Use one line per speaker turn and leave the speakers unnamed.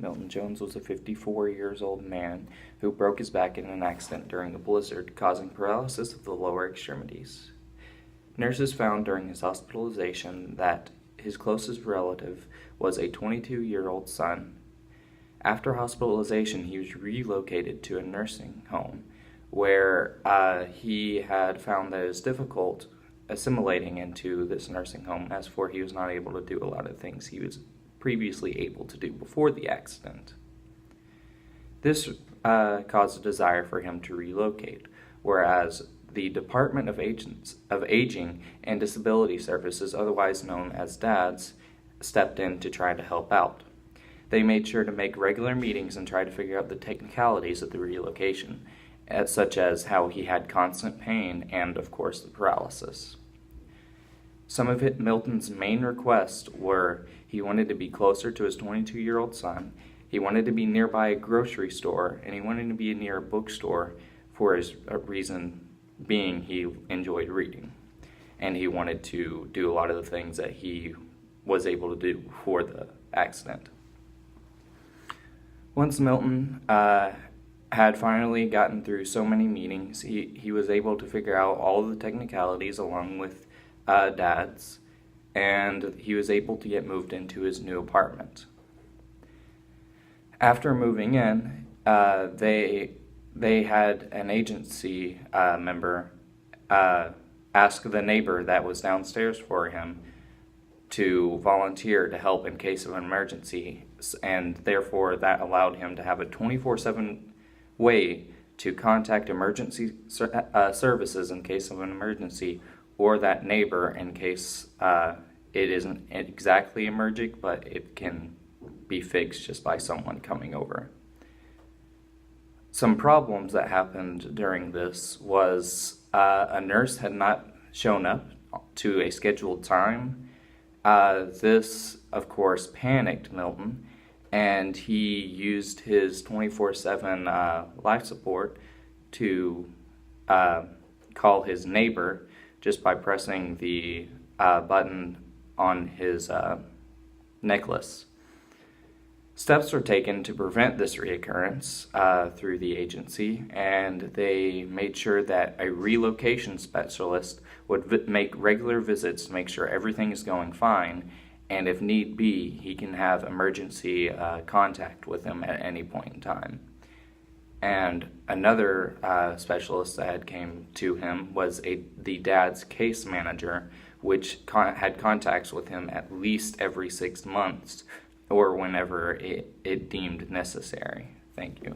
Milton Jones was a 54 years old man who broke his back in an accident during a blizzard, causing paralysis of the lower extremities. Nurses found during his hospitalization that his closest relative was a 22-year-old son. After hospitalization, he was relocated to a nursing home where he had found that it was difficult assimilating into this nursing home, as for he was not able to do a lot of things he was previously able to do before the accident. This caused a desire for him to relocate, whereas the Department of Aging and Disability Services, otherwise known as DADS, stepped in to try to help out. They made sure to make regular meetings and try to figure out the technicalities of the relocation, such as how he had constant pain and, of course, the paralysis. Some of Milton's main requests were he wanted to be closer to his 22-year-old son, he wanted to be nearby a grocery store, and he wanted to be near a bookstore for his reason being he enjoyed reading. And he wanted to do a lot of the things that he was able to do before the accident. Once Milton had finally gotten through so many meetings, he was able to figure out all of the technicalities along with Dad's, and he was able to get moved into his new apartment. After moving in, they had an agency member ask the neighbor that was downstairs for him to volunteer to help in case of an emergency, and therefore that allowed him to have a 24/7 way to contact emergency services in case of an emergency, or that neighbor in case it isn't exactly emergent, but it can be fixed just by someone coming over. Some problems that happened during this was a nurse had not shown up to a scheduled time. This, of course, panicked Milton, and he used his 24/7 life support to call his neighbor just by pressing the button on his necklace. Steps were taken to prevent this reoccurrence through the agency, and they made sure that a relocation specialist would make regular visits to make sure everything is going fine, and if need be, he can have emergency contact with him at any point in time. And another specialist that came to him was the dad's case manager, which had contacts with him at least every 6 months or whenever it deemed necessary. Thank you.